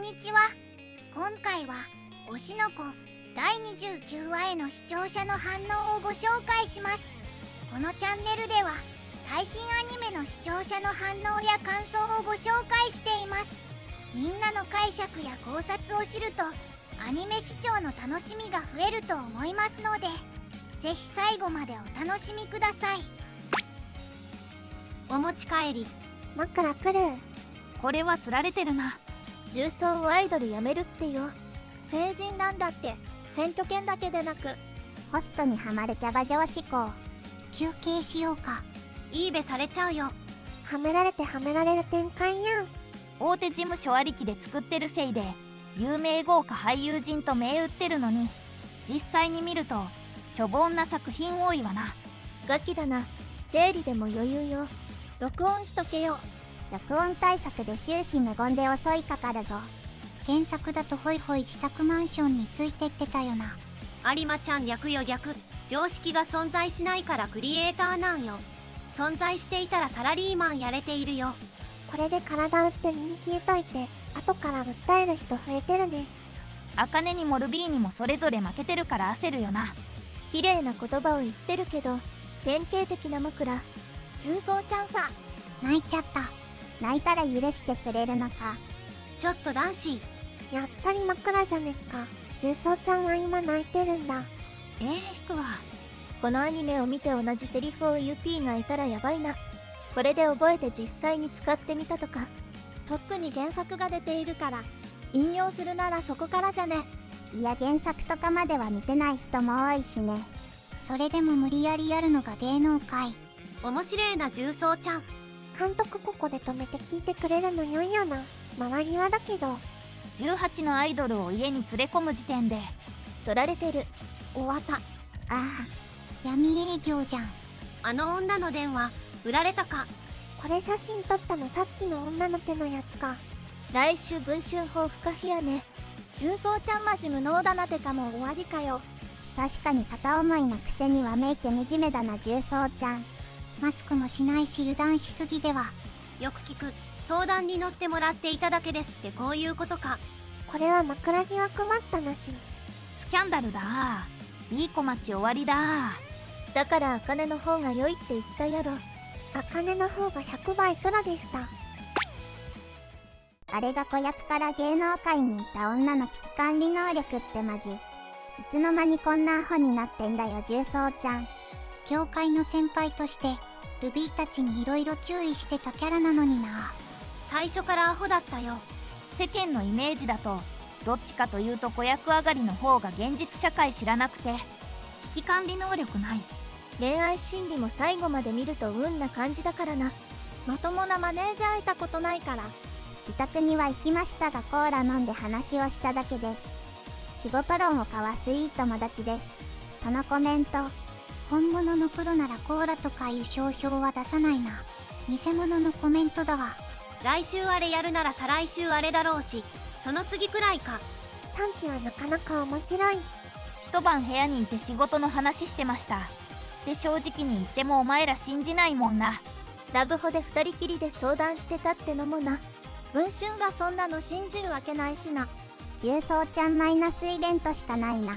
にちは。今回は推しの子第29話への視聴者の反応をご紹介します。このチャンネルでは最新アニメの視聴者の反応や感想をご紹介しています。みんなの解釈や考察を知るとアニメ視聴の楽しみが増えると思いますので、ぜひ最後までお楽しみください。お持ち帰り。枕来る。これは釣られてるな。重曹をアイドルやめるってよ。成人なんだって。選挙権だけでなくホストにはまるキャバ嬢志向。休憩しようか。いいべされちゃうよ。はめられてはめられる展開やん。大手事務所ありきで作ってるせいで有名豪華俳優陣と銘打ってるのに、実際に見るとしょぼんな作品多いわな。ガキだな。生理でも余裕よ。録音しとけよ。録音対策で終始無言で襲いかかるぞ。原作だとホイホイ自宅マンションについてってたよな。有馬ちゃん逆よ逆。常識が存在しないからクリエイターなんよ。存在していたらサラリーマンやれているよ。これで体打って人気解いて後から訴える人増えてるね。茜にもルビーにもそれぞれ負けてるから焦るよな。綺麗な言葉を言ってるけど典型的な枕。重曹ちゃんさ。泣いちゃった。泣いたら許してくれるのか。ちょっと男子。やっぱり枕じゃねっか。重曹ちゃんは今泣いてるんだ。引くわ。このアニメを見て同じセリフを言う P がいたらやばいな。これで覚えて実際に使ってみたとか。特に原作が出ているから引用するならそこからじゃね。いや原作とかまでは見てない人も多いしね。それでも無理やりやるのが芸能界。面白いな重曹ちゃん。監督ここで止めて聞いてくれるのよいよな。周りはだけど18のアイドルを家に連れ込む時点で取られてる。終わった。ああ、闇営業じゃん。あの女の電話売られたか。これ写真撮ったのさっきの女の手のやつか。来週文春砲不可避やね。重曹ちゃんマジ無能だなてかもう終わりかよ。確かに片思いなくせにはメイク惨めだな重曹ちゃん。マスクもしないし油断しすぎでは。よく聞く。相談に乗ってもらっていただけですってこういうことか。これは枕疑惑待ったなし。スキャンダルだ。いい子待ち終わりだ。だから茜の方が良いって言ったやろ。茜の方が100倍プロでした。あれが子役から芸能界にいた女の危機管理能力ってマジ。いつの間にこんなアホになってんだよ重曹ちゃん。業界の先輩としてルビーたちにいろいろ注意してたキャラなのにな。最初からアホだったよ。世間のイメージだとどっちかというと子役上がりの方が現実社会知らなくて危機管理能力ない。恋愛心理も最後まで見ると運な感じだからな。まともなマネージャーいたことないから。自宅には行きましたがコーラ飲んで話をしただけです。仕事論を交わすいい友達です。そのコメント。本物のプロならコーラとかいう商標は出さないな。偽物のコメントだわ。来週あれやるなら再来週あれだろうし、その次くらいか。3期はなかなか面白い。一晩部屋にいて仕事の話してましたで正直に言ってもお前ら信じないもんな。ラブホで2人きりで相談してたってのもな。文春がそんなの信じるわけないしな。重曹ちゃんマイナスイベントしかないな。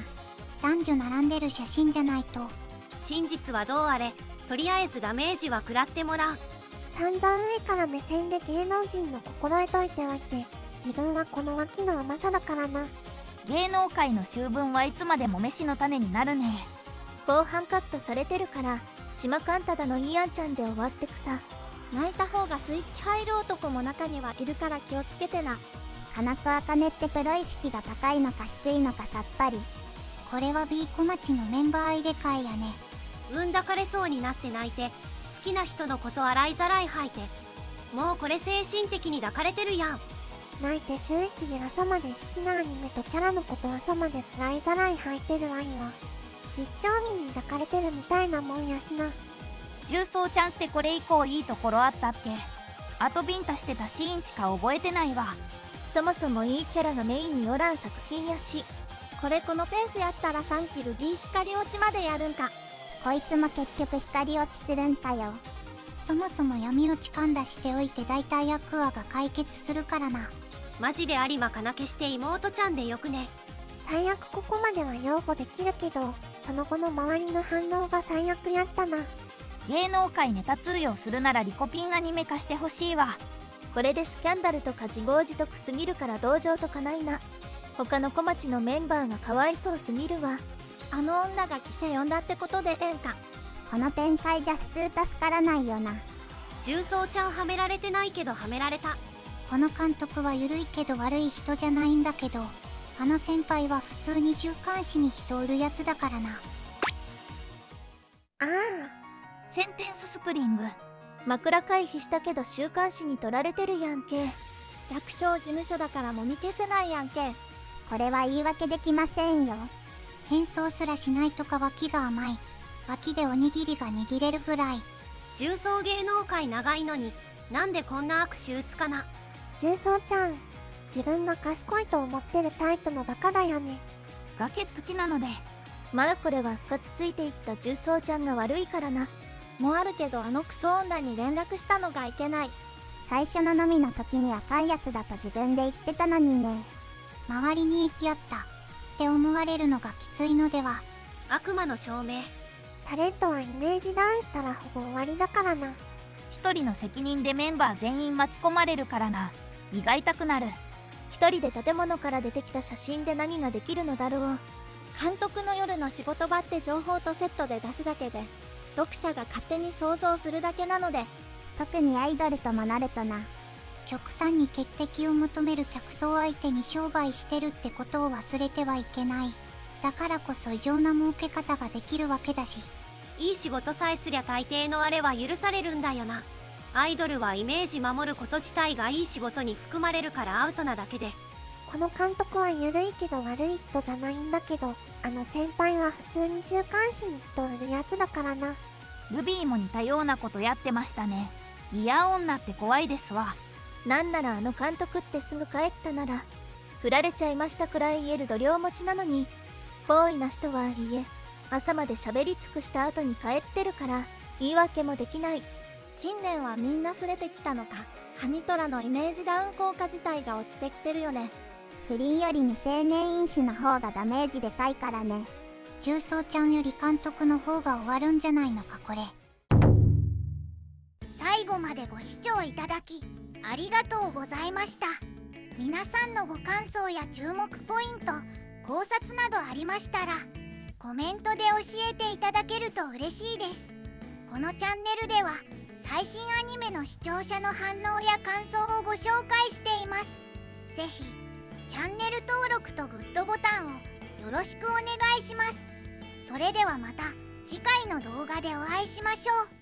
男女並んでる写真じゃないと。真実はどうあれとりあえずダメージは食らってもらう。散々上から目線で芸能人の心得といておいて自分はこの脇の甘さだからな。芸能界の秋分はいつまでも飯の種になるね。後半カットされてるから島カンタだのイアンちゃんで終わってくさ。泣いた方がスイッチ入る男も中にはいるから気をつけてな。花子茜ってプロ意識が高いのか低いのかさっぱり。これは B 小町のメンバー入れ替えやね。産んだかれそうになって泣いて好きな人のこと洗いざらい吐いて。もうこれ精神的に抱かれてるやん。泣いて週1で朝まで好きなアニメとキャラのこと朝まで洗いざらい吐いてる愛は実況民に抱かれてるみたいなもんやしな。重曹ちゃんってこれ以降いいところあったっけ。あとビンタしてたシーンしか覚えてないわ。そもそもいいキャラがメインにおらん作品やし。これこのペースやったら3期ルビー光落ちまでやるんか。こいつも結局光落ちするんかよ。そもそも闇落ち感出しておいて大体アクアが解決するからな。マジで有馬かな消して妹ちゃんでよくね。最悪ここまでは擁護できるけど、その後の周りの反応が最悪やったな。芸能界ネタ通用するならリコピンアニメ化してほしいわ。これでスキャンダルとか自業自得すぎるから同情とかないな。他の小町のメンバーがかわいそうすぎるわ。あの女が記者呼んだってことでええんか。この展開じゃ普通助からないよな。重曹ちゃんはめられてないけどはめられた。この監督は緩いけど悪い人じゃないんだけど、あの先輩は普通に週刊誌に人売るやつだからな。ああ、センテンススプリング。枕回避したけど週刊誌に取られてるやんけ。弱小事務所だからもみ消せないやんけ。これは言い訳できませんよ。変装すらしないとか脇が甘い。脇でおにぎりが握れるぐらい。重曹芸能界長いのになんでこんな悪手打つかな。重曹ちゃん、自分が賢いと思ってるタイプのバカだよね。崖っぷちなので。まあこれは深つついていった重曹ちゃんが悪いからな。もあるけどあのクソ女に連絡したのがいけない。最初の飲みの時に赤いやつだと自分で言ってたのにね。周りにやったって思われるのがきついのでは。悪魔の証明。タレントはイメージダウンしたらほぼ終わりだからな。一人の責任でメンバー全員巻き込まれるからな。胃が痛くなる。一人で建物から出てきた写真で何ができるのだろう。監督の夜の仕事場って情報とセットで出すだけで、読者が勝手に想像するだけなので、特にアイドルともなるとな。極端に潔癖を求める客層相手に商売してるってことを忘れてはいけない。だからこそ異常な儲け方ができるわけだし。いい仕事さえすりゃ大抵のあれは許されるんだよな。アイドルはイメージ守ること自体がいい仕事に含まれるからアウトなだけで。この監督は緩いけど悪い人じゃないんだけど、あの先輩は普通に週刊誌に人を売るやつだからな。ルビーも似たようなことやってましたね。イヤ女って怖いですわ。なんならあの監督ってすぐ帰ったなら振られちゃいましたくらい言える度量持ちなのに、行為な人はいいえ朝まで喋り尽くした後に帰ってるから言い訳もできない。近年はみんなすれてきたのか。ハニトラのイメージダウン効果自体が落ちてきてるよね。不倫より未成年飲酒の方がダメージでかいからね。重曹ちゃんより監督の方が終わるんじゃないのかこれ。最後までご視聴いただきありがとうございました。皆さんのご感想や注目ポイント、考察などありましたらコメントで教えていただけると嬉しいです。このチャンネルでは最新アニメの視聴者の反応や感想をご紹介しています。ぜひチャンネル登録とグッドボタンをよろしくお願いします。それではまた次回の動画でお会いしましょう。